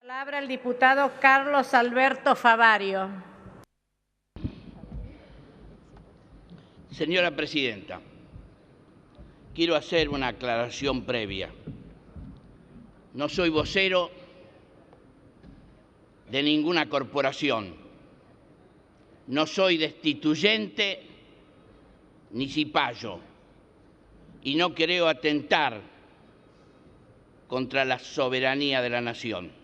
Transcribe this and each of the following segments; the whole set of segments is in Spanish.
Palabra el diputado Carlos Alberto Favario. Señora Presidenta, quiero hacer una aclaración previa. No soy vocero de ninguna corporación. No soy destituyente ni cipayo. Y no creo atentar contra la soberanía de la nación.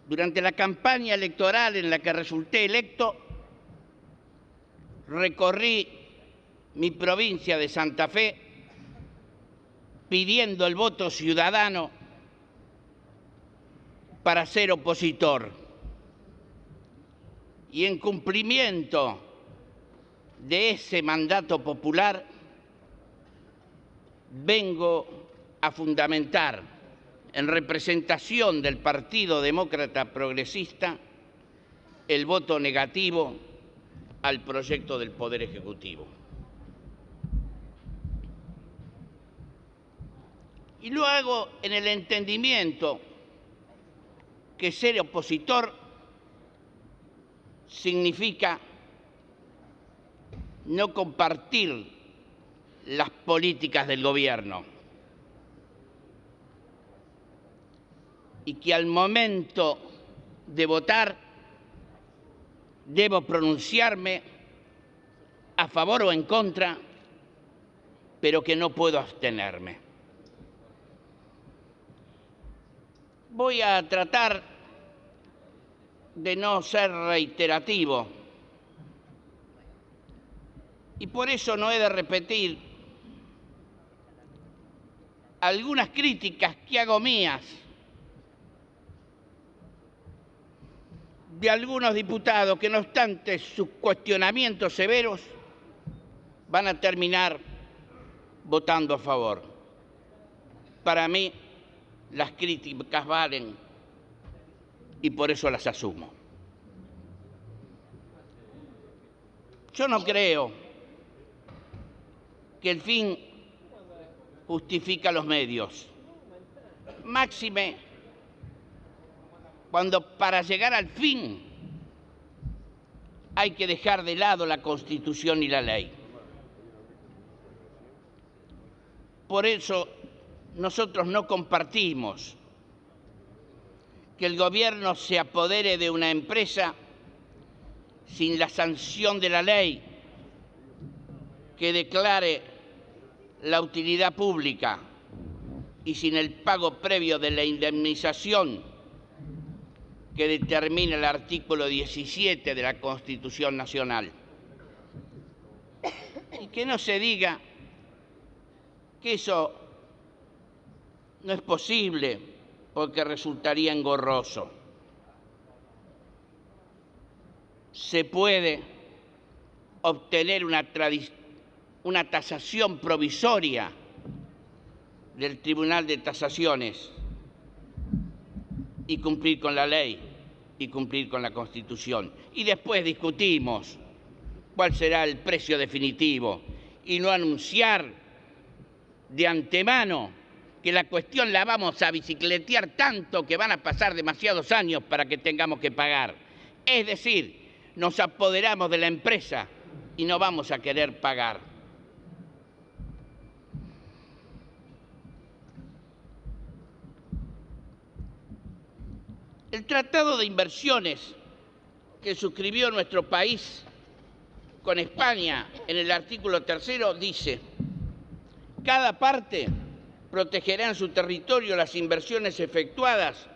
Durante la campaña electoral en la que resulté electo, recorrí mi provincia de Santa Fe pidiendo el voto ciudadano para ser opositor. Y en cumplimiento de ese mandato popular, vengo a fundamentar, en representación del Partido Demócrata Progresista, el voto negativo al proyecto del Poder Ejecutivo. Y lo hago en el entendimiento que ser opositor significa no compartir las políticas del gobierno, y que al momento de votar debo pronunciarme a favor o en contra, pero que no puedo abstenerme. Voy a tratar de no ser reiterativo y por eso no he de repetir algunas críticas que hago mías de algunos diputados que, no obstante sus cuestionamientos severos, van a terminar votando a favor. Para mí, las críticas valen y por eso las asumo. Yo no creo que el fin justifica los medios. Máxime cuando para llegar al fin hay que dejar de lado la Constitución y la ley. Por eso nosotros no compartimos que el gobierno se apodere de una empresa sin la sanción de la ley, que declare la utilidad pública y sin el pago previo de la indemnización que determina el artículo 17 de la Constitución Nacional. Y que no se diga que eso no es posible porque resultaría engorroso. Se puede obtener una tasación provisoria del Tribunal de Tasaciones y cumplir con la ley y cumplir con la Constitución. Y después discutimos cuál será el precio definitivo y no anunciar de antemano que la cuestión la vamos a bicicletear tanto que van a pasar demasiados años para que tengamos que pagar. Es decir, nos apoderamos de la empresa y no vamos a querer pagar. El Tratado de Inversiones que suscribió nuestro país con España en el artículo 3 dice: cada parte protegerá en su territorio las inversiones efectuadas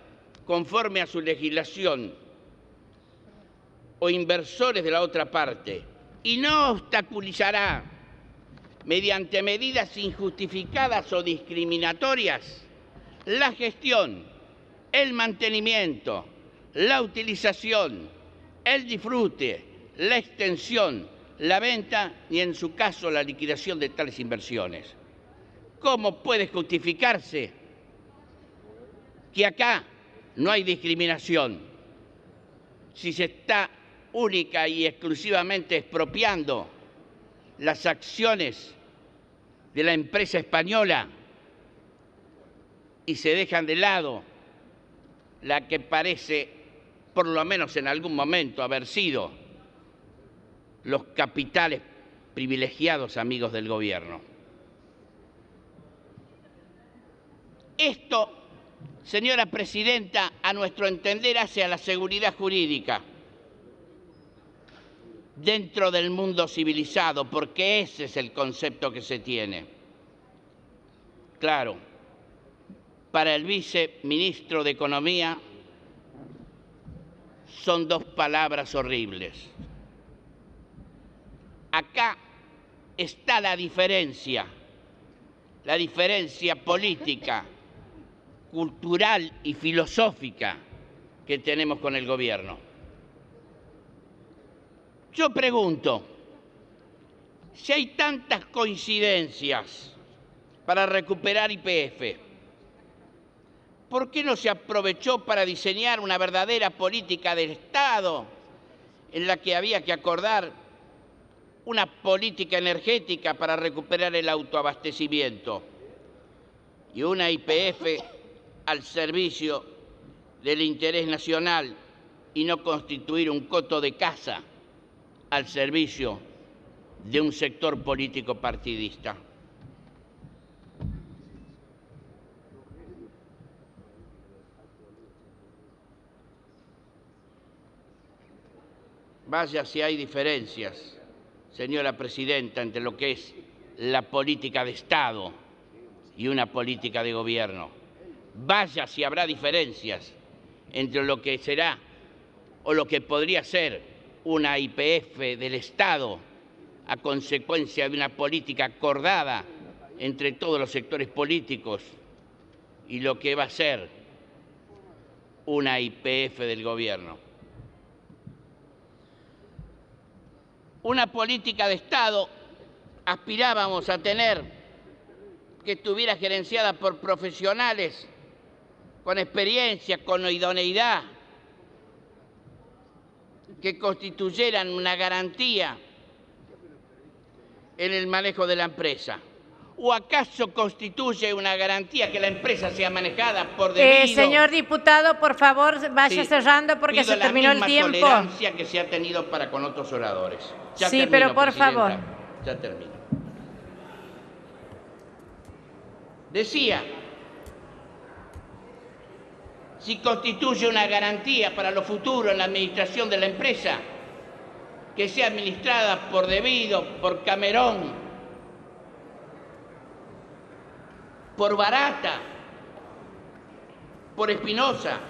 conforme a su legislación o inversores de la otra parte, y no obstaculizará mediante medidas injustificadas o discriminatorias la gestión, el mantenimiento, la utilización, el disfrute, la extensión, la venta y, en su caso, la liquidación de tales inversiones. ¿Cómo puede justificarse que acá no hay discriminación si se está única y exclusivamente expropiando las acciones de la empresa española y se dejan de lado la que parece, por lo menos en algún momento, haber sido los capitales privilegiados amigos del gobierno. Esto, señora presidenta, a nuestro entender, hace a la seguridad jurídica dentro del mundo civilizado, porque ese es el concepto que se tiene. Claro, para el viceministro de Economía son dos palabras horribles. Acá está la diferencia política, cultural y filosófica que tenemos con el gobierno. Yo pregunto, si hay tantas coincidencias para recuperar YPF, ¿por qué no se aprovechó para diseñar una verdadera política del Estado en la que había que acordar una política energética para recuperar el autoabastecimiento y una YPF al servicio del interés nacional y no constituir un coto de caza al servicio de un sector político partidista? Vaya si hay diferencias, señora presidenta, entre lo que es la política de Estado y una política de gobierno. Vaya si habrá diferencias entre lo que será o lo que podría ser una YPF del Estado a consecuencia de una política acordada entre todos los sectores políticos y lo que va a ser una YPF del gobierno. Una política de Estado aspirábamos a tener que estuviera gerenciada por profesionales con experiencia, con idoneidad, que constituyeran una garantía en el manejo de la empresa. ¿O acaso constituye una garantía que la empresa sea manejada por debido? Señor diputado, por favor, vaya cerrando porque se terminó el tiempo. La misma tolerancia que se ha tenido para con otros oradores. Ya sí, termino, pero por presidenta. favor. Ya termino. Decía, si constituye una garantía para lo futuro en la administración de la empresa, que sea administrada por debido, por Camerón, por Barata, por Espinosa,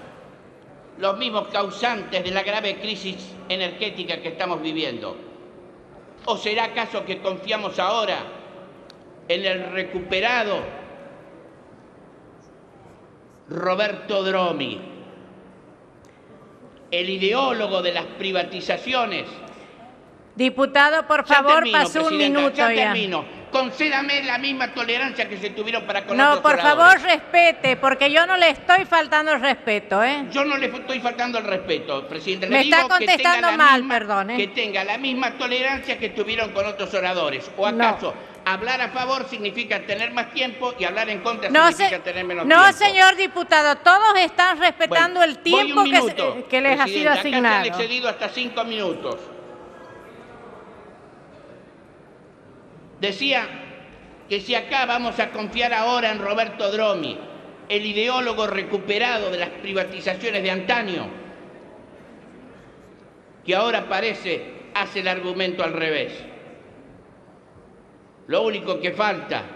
los mismos causantes de la grave crisis energética que estamos viviendo. ¿O será acaso que confiamos ahora en el recuperado Roberto Dromi, el ideólogo de las privatizaciones? Diputado, por favor, pasó un minuto ya. Termino. Concédame la misma tolerancia que se tuvieron para con No, otros por oradores. favor, respete, porque yo no le estoy faltando el respeto, ¿eh? Yo no le estoy faltando el respeto, presidente. Me está contestando mal, perdón, ¿eh? Que tenga la misma tolerancia que tuvieron con otros oradores. ¿O acaso hablar a favor significa tener más tiempo y hablar en contra significa tener menos tiempo? No, señor diputado, todos están respetando el tiempo que les ha sido asignado. Acá se han excedido hasta 5 minutos. Decía que si acá vamos a confiar ahora en Roberto Dromi, el ideólogo recuperado de las privatizaciones de antaño, que ahora parece hace el argumento al revés. Lo único que falta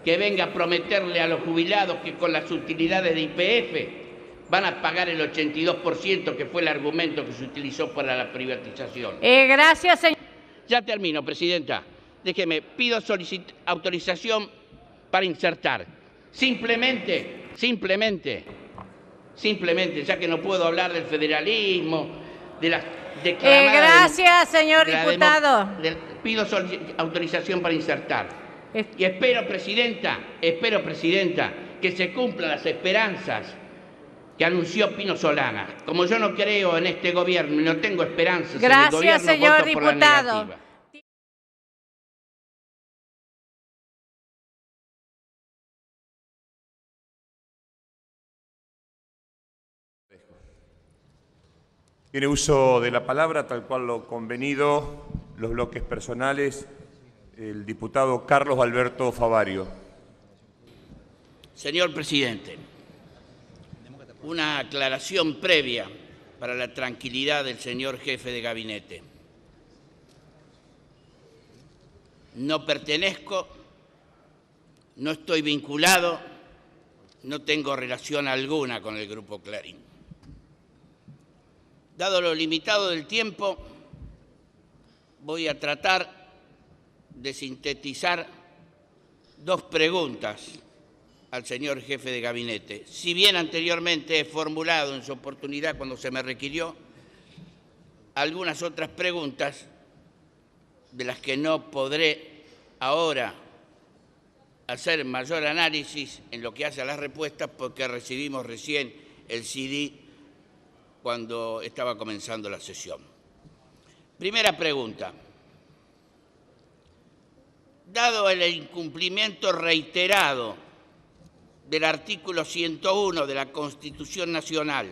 que venga a prometerle a los jubilados que con las utilidades de YPF van a pagar el 82%, que fue el argumento que se utilizó para la privatización. Gracias, señor. Ya termino, presidenta. Déjeme, pido autorización para insertar. Simplemente, ya que no puedo hablar del federalismo, de las declaradas... gracias, señor diputado. Pido autorización para insertar. Y espero, presidenta, que se cumplan las esperanzas que anunció Pino Solana. Como yo no creo en este gobierno y no tengo esperanzas en el gobierno, señor voto por la diputado. negativa. Tiene uso de la palabra, tal cual lo convenido, los bloques personales, el diputado Carlos Alberto Favario. Señor presidente, una aclaración previa para la tranquilidad del señor jefe de gabinete. No pertenezco, no estoy vinculado, no tengo relación alguna con el Grupo Clarín. Dado lo limitado del tiempo, voy a tratar de sintetizar dos preguntas al señor jefe de gabinete. Si bien anteriormente he formulado en su oportunidad cuando se me requirió algunas otras preguntas de las que no podré ahora hacer mayor análisis en lo que hace a las respuestas porque recibimos recién el CD cuando estaba comenzando la sesión. Primera pregunta. Dado el incumplimiento reiterado del artículo 101 de la Constitución Nacional,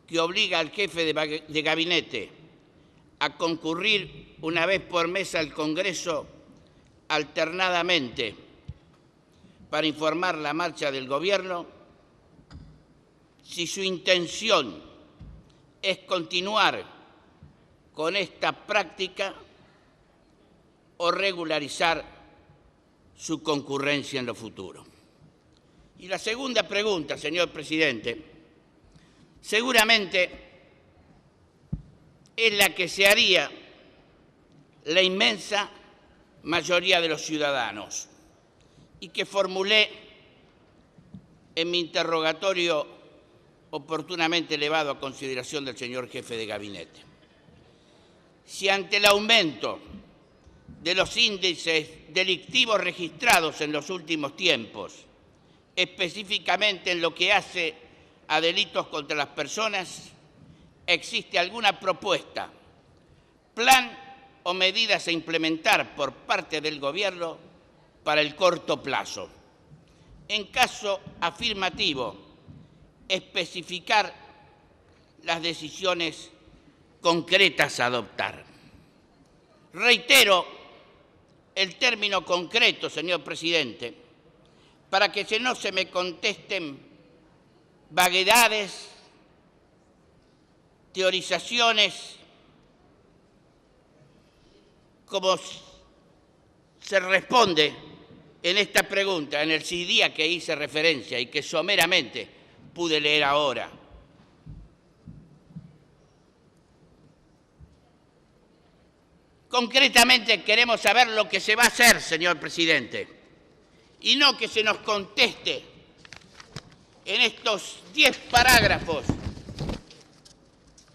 que obliga al jefe de gabinete a concurrir una vez por mes al Congreso alternadamente para informar la marcha del Gobierno, si su intención es continuar con esta práctica o regularizar su concurrencia en lo futuro. Y la segunda pregunta, señor presidente, seguramente es la que se haría la inmensa mayoría de los ciudadanos y que formulé en mi interrogatorio oportunamente elevado a consideración del señor jefe de gabinete. Si ante el aumento de los índices delictivos registrados en los últimos tiempos, específicamente en lo que hace a delitos contra las personas, existe alguna propuesta, plan o medidas a implementar por parte del Gobierno para el corto plazo. En caso afirmativo, especificar las decisiones concretas a adoptar. Reitero el término concreto, señor presidente, para que no se me contesten vaguedades, teorizaciones, como se responde en esta pregunta, en el CD a que hice referencia y que someramente pude leer ahora. Concretamente queremos saber lo que se va a hacer, señor presidente, y no que se nos conteste en estos 10 parágrafos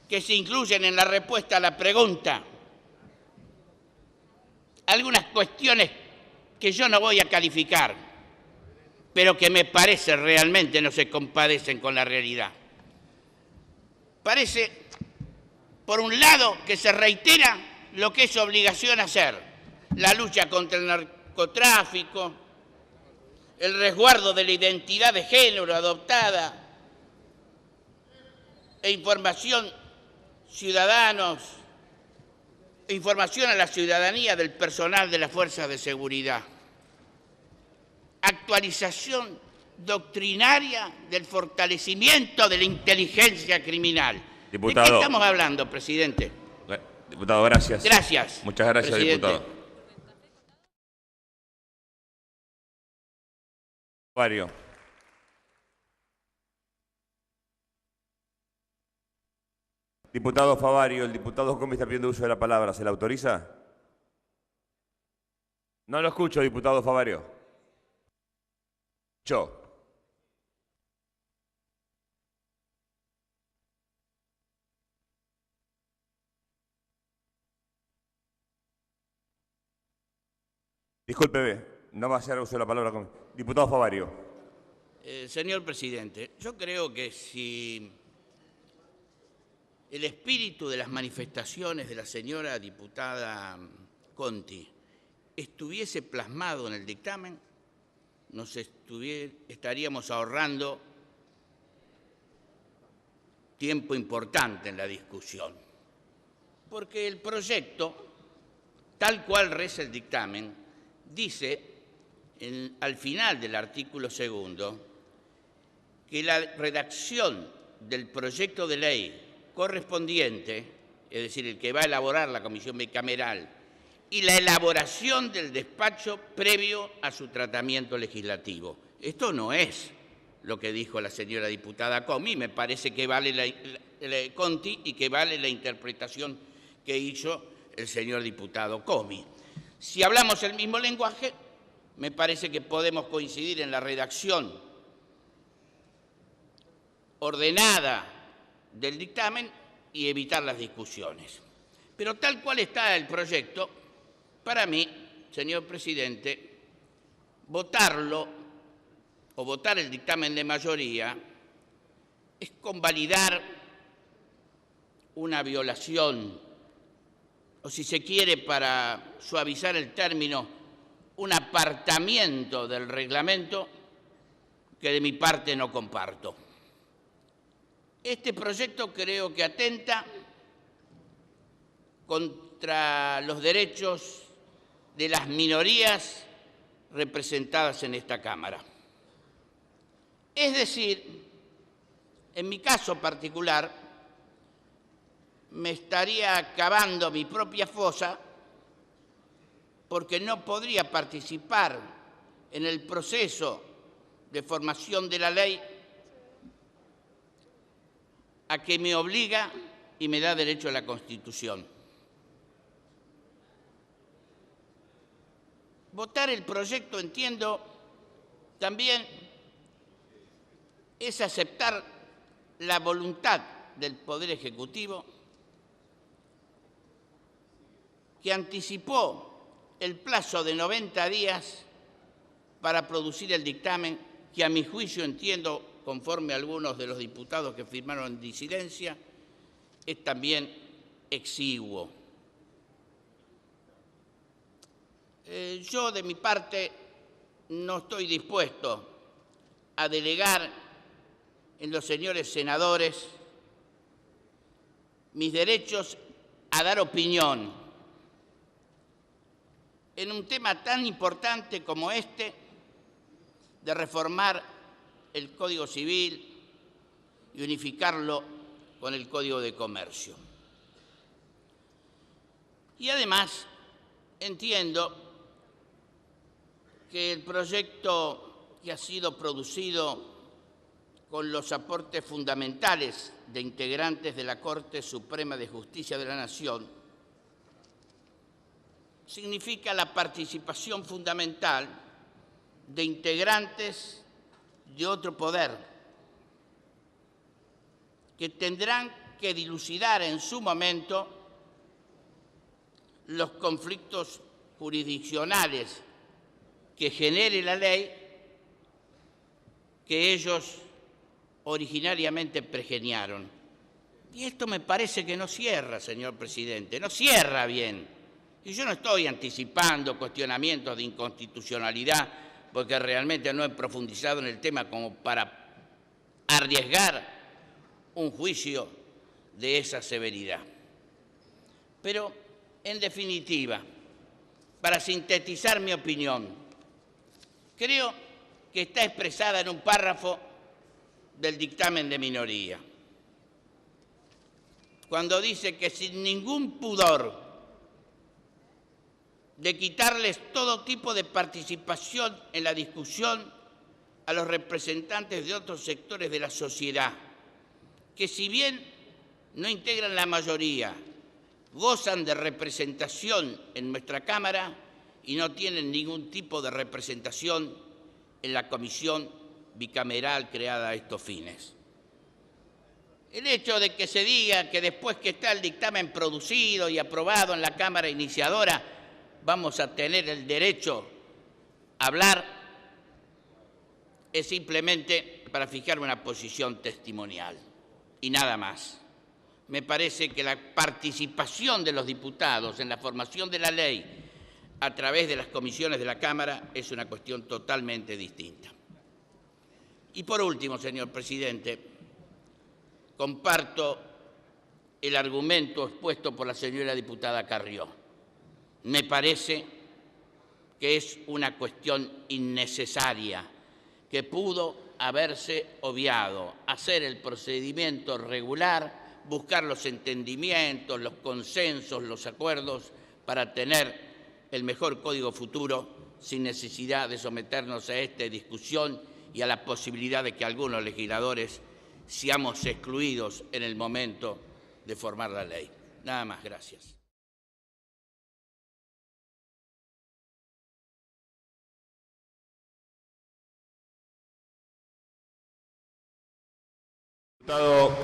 que se incluyen en la respuesta a la pregunta algunas cuestiones que yo no voy a calificar, pero que me parece realmente no se compadecen con la realidad. Parece, por un lado, que se reitera lo que es obligación hacer, la lucha contra el narcotráfico, el resguardo de la identidad de género adoptada e información a la ciudadanía del personal de las fuerzas de seguridad. Actualización doctrinaria del fortalecimiento de la inteligencia criminal. Diputado. ¿De qué estamos hablando, presidente? Diputado, gracias. Gracias. Muchas gracias, presidente. diputado. Favario. Diputado Favario, el diputado Gómez está pidiendo uso de la palabra. ¿Se le autoriza? No lo escucho, diputado Favario. Yo. Discúlpeme, no va a hacer uso de la palabra. Diputado Favario. Señor presidente, yo creo que si el espíritu de las manifestaciones de la señora diputada Conti estuviese plasmado en el dictamen, estaríamos ahorrando tiempo importante en la discusión, porque el proyecto, tal cual reza el dictamen, dice al final del artículo 2 que la redacción del proyecto de ley correspondiente, es decir, el que va a elaborar la comisión bicameral, y la elaboración del despacho previo a su tratamiento legislativo. Esto no es lo que dijo la señora diputada Comi, me parece que vale Conti y que vale la interpretación que hizo el señor diputado Comi. Si hablamos el mismo lenguaje, me parece que podemos coincidir en la redacción ordenada del dictamen y evitar las discusiones. Pero tal cual está el proyecto, para mí, señor presidente, votarlo o votar el dictamen de mayoría es convalidar una violación, o si se quiere, para suavizar el término, un apartamiento del reglamento que de mi parte no comparto. Este proyecto creo que atenta contra los derechos de las minorías representadas en esta Cámara. Es decir, en mi caso particular, me estaría cavando mi propia fosa porque no podría participar en el proceso de formación de la ley a que me obliga y me da derecho a la Constitución. Votar el proyecto, entiendo, también es aceptar la voluntad del Poder Ejecutivo, que anticipó el plazo de 90 días para producir el dictamen, que a mi juicio, entiendo, conforme a algunos de los diputados que firmaron en disidencia, es también exiguo. Yo, de mi parte, no estoy dispuesto a delegar en los señores senadores mis derechos a dar opinión en un tema tan importante como este de reformar el Código Civil y unificarlo con el Código de Comercio. Y además entiendo que el proyecto que ha sido producido con los aportes fundamentales de integrantes de la Corte Suprema de Justicia de la Nación significa la participación fundamental de integrantes de otro poder que tendrán que dilucidar en su momento los conflictos jurisdiccionales que genere la ley que ellos originariamente pergeniaron. Y esto me parece que no cierra, señor presidente, no cierra bien. Y yo no estoy anticipando cuestionamientos de inconstitucionalidad, porque realmente no he profundizado en el tema como para arriesgar un juicio de esa severidad. Pero, en definitiva, para sintetizar mi opinión, creo que está expresada en un párrafo del dictamen de minoría, cuando dice que sin ningún pudor de quitarles todo tipo de participación en la discusión a los representantes de otros sectores de la sociedad, que si bien no integran la mayoría, gozan de representación en nuestra Cámara y no tienen ningún tipo de representación en la comisión bicameral creada a estos fines. El hecho de que se diga que después que está el dictamen producido y aprobado en la Cámara iniciadora, vamos a tener el derecho a hablar, es simplemente para fijar una posición testimonial y nada más. Me parece que la participación de los diputados en la formación de la ley a través de las comisiones de la Cámara es una cuestión totalmente distinta. Y por último, señor presidente, comparto el argumento expuesto por la señora diputada Carrió. Me parece que es una cuestión innecesaria, que pudo haberse obviado, hacer el procedimiento regular, buscar los entendimientos, los consensos, los acuerdos para tener el mejor código futuro sin necesidad de someternos a esta discusión y a la posibilidad de que algunos legisladores seamos excluidos en el momento de formar la ley. Nada más, gracias. Diputado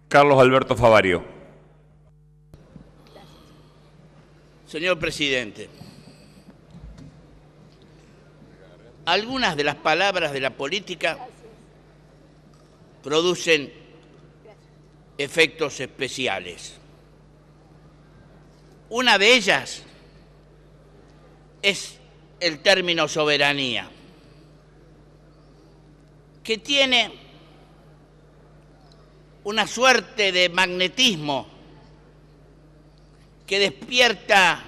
Carlos Alberto Favario. Señor presidente, algunas de las palabras de la política producen efectos especiales. Una de ellas es el término soberanía, que tiene una suerte de magnetismo que despierta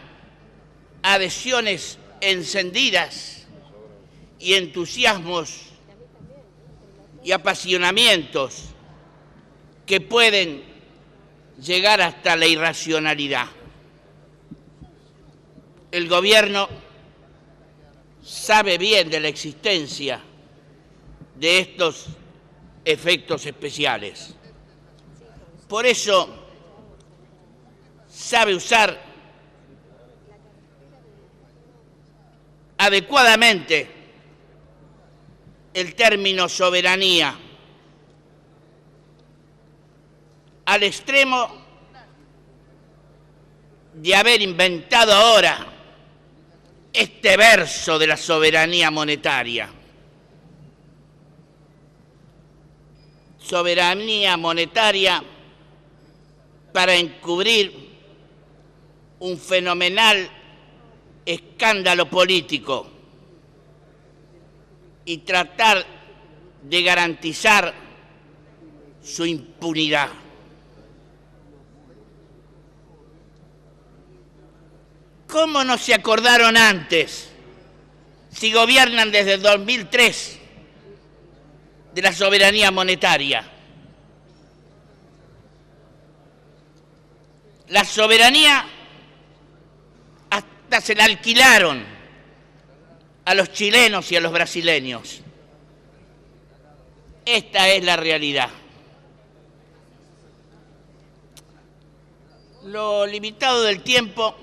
adhesiones encendidas y entusiasmos y apasionamientos que pueden llegar hasta la irracionalidad. El gobierno sabe bien de la existencia de estos efectos especiales. Por eso sabe usar adecuadamente el término soberanía, al extremo de haber inventado ahora este verso de la soberanía monetaria. Soberanía monetaria para encubrir un fenomenal escándalo político y tratar de garantizar su impunidad. ¿Cómo no se acordaron antes, si gobiernan desde el 2003, de la soberanía monetaria? La soberanía hasta se la alquilaron a los chilenos y a los brasileños. Esta es la realidad. Lo limitado del tiempo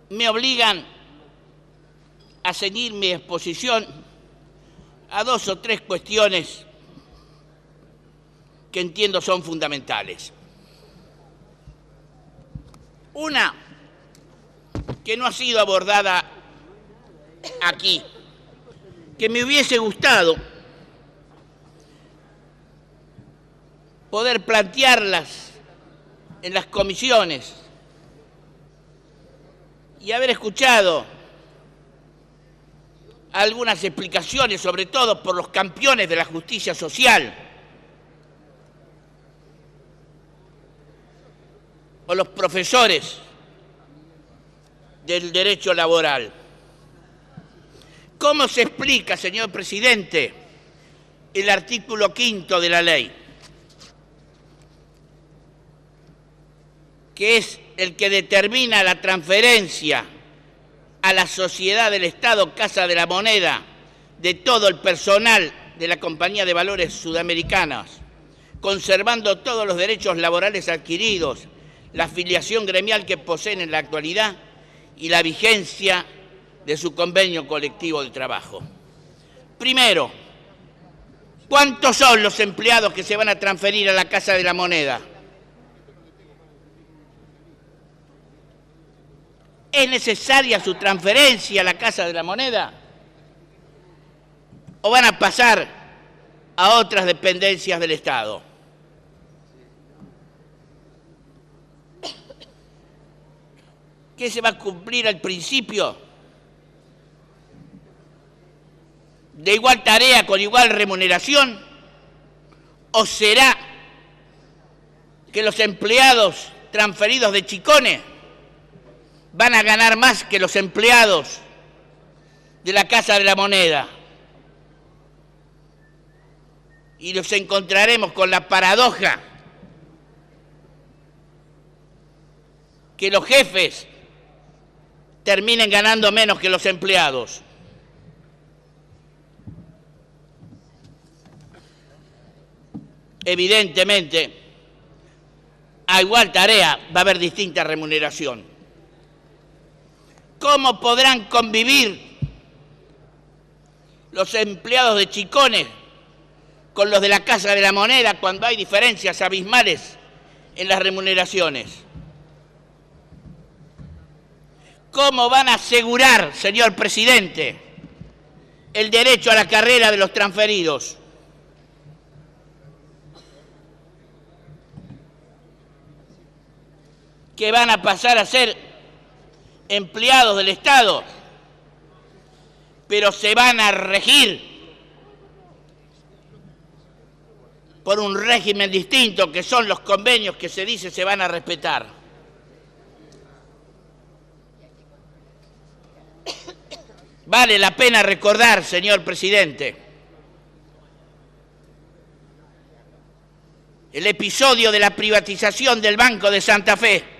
me obligan a seguir mi exposición a 2 o 3 cuestiones que entiendo son fundamentales. Una, que no ha sido abordada aquí, que me hubiese gustado poder plantearlas en las comisiones y haber escuchado algunas explicaciones, sobre todo por los campeones de la justicia social o los profesores del derecho laboral. ¿Cómo se explica, señor presidente, el artículo 5º de la ley, que es el que determina la transferencia a la sociedad del Estado Casa de la Moneda de todo el personal de la Compañía de Valores Sudamericanas, conservando todos los derechos laborales adquiridos, la afiliación gremial que poseen en la actualidad y la vigencia de su convenio colectivo de trabajo? Primero, ¿cuántos son los empleados que se van a transferir a la Casa de la Moneda? ¿Es necesaria su transferencia a la Casa de la Moneda? ¿O van a pasar a otras dependencias del Estado? ¿Qué se va a cumplir al principio? de igual tarea con igual remuneración? ¿O será que los empleados transferidos de Chicone van a ganar más que los empleados de la Casa de la Moneda? Y nos encontraremos con la paradoja que los jefes terminen ganando menos que los empleados. Evidentemente, a igual tarea va a haber distinta remuneración. ¿Cómo podrán convivir los empleados de Chicone con los de la Casa de la Moneda cuando hay diferencias abismales en las remuneraciones? ¿Cómo van a asegurar, señor presidente, el derecho a la carrera de los transferidos? ¿Que van a pasar a ser empleados del Estado, pero se van a regir por un régimen distinto, que son los convenios que se dice se van a respetar? Vale la pena recordar, señor presidente, el episodio de la privatización del Banco de Santa Fe,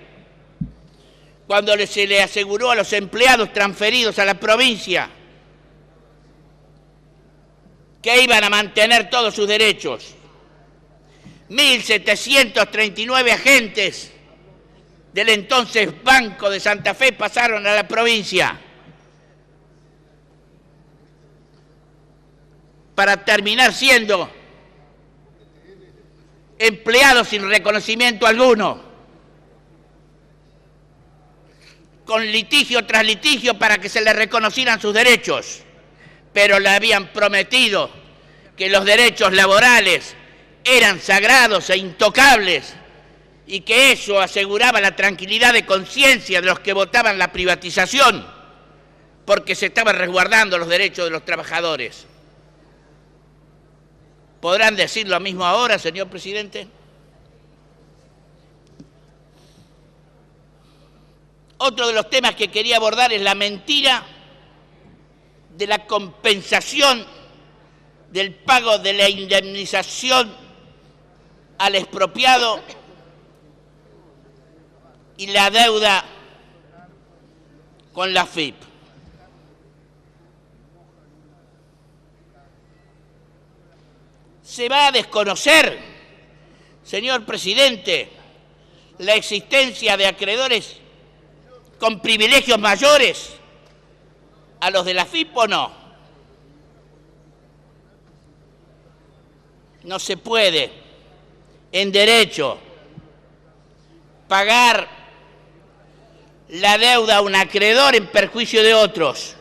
cuando se le aseguró a los empleados transferidos a la provincia que iban a mantener todos sus derechos. 1.739 agentes del entonces Banco de Santa Fe pasaron a la provincia para terminar siendo empleados sin reconocimiento alguno, con litigio tras litigio para que se les reconocieran sus derechos, pero le habían prometido que los derechos laborales eran sagrados e intocables y que eso aseguraba la tranquilidad de conciencia de los que votaban la privatización, porque se estaban resguardando los derechos de los trabajadores. ¿Podrán decir lo mismo ahora, señor presidente? Otro de los temas que quería abordar es la mentira de la compensación del pago de la indemnización al expropiado y la deuda con la AFIP. Se va a desconocer, señor presidente, la existencia de acreedores con privilegios mayores a los de la AFIP, ¿o no? No se puede, en derecho, pagar la deuda a un acreedor en perjuicio de otros.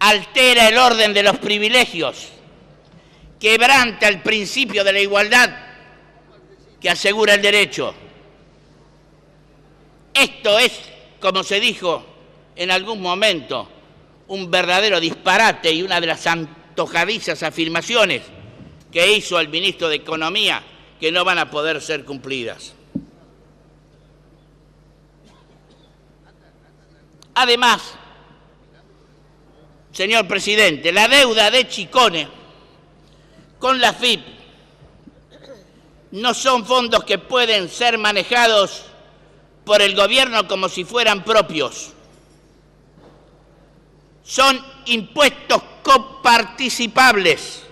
Altera el orden de los privilegios, quebranta el principio de la igualdad que asegura el derecho. Esto es, como se dijo en algún momento, un verdadero disparate y una de las antojadizas afirmaciones que hizo el ministro de Economía que no van a poder ser cumplidas. Además, señor presidente, la deuda de Chicone con la AFIP no son fondos que pueden ser manejados por el gobierno como si fueran propios. Son impuestos coparticipables.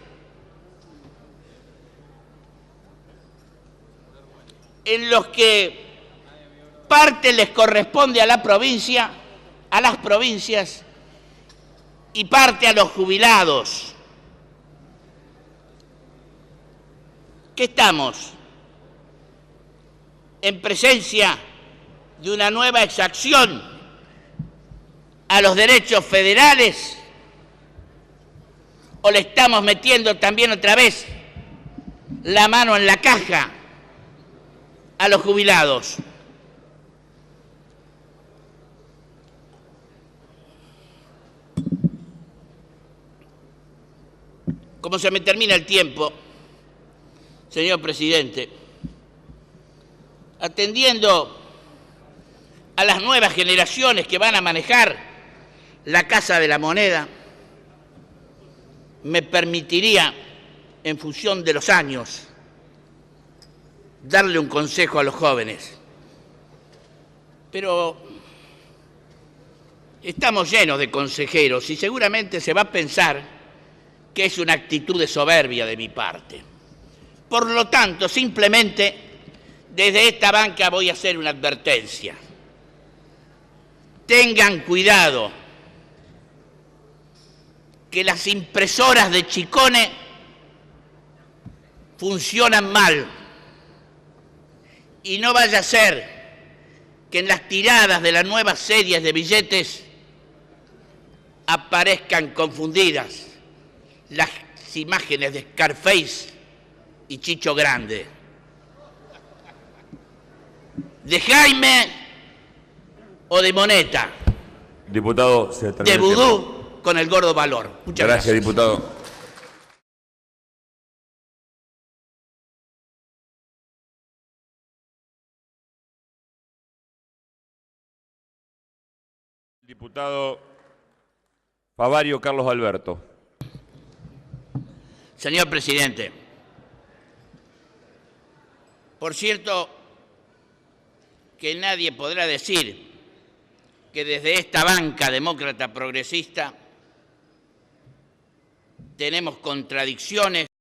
En los que parte les corresponde a la provincia, a las provincias, y parte a los jubilados. ¿Qué estamos? ¿En presencia de una nueva exacción a los derechos federales? ¿O le estamos metiendo también otra vez la mano en la caja a los jubilados? Como se me termina el tiempo, señor presidente, atendiendo a las nuevas generaciones que van a manejar la Casa de la Moneda, me permitiría, en función de los años, darle un consejo a los jóvenes. Pero estamos llenos de consejeros y seguramente se va a pensar que es una actitud de soberbia de mi parte. Por lo tanto, simplemente desde esta banca voy a hacer una advertencia. Tengan cuidado que las impresoras de Chicone funcionan mal y no vaya a ser que en las tiradas de las nuevas series de billetes aparezcan confundidas las imágenes de Scarface y Chicho Grande, de Jaime o de Moneta, Diputado, se termina de el tiempo. Vudú con el Gordo Valor. Muchas gracias. Gracias, diputado. Diputado Favario Carlos Alberto. Señor presidente, por cierto que nadie podrá decir que desde esta banca demócrata progresista tenemos contradicciones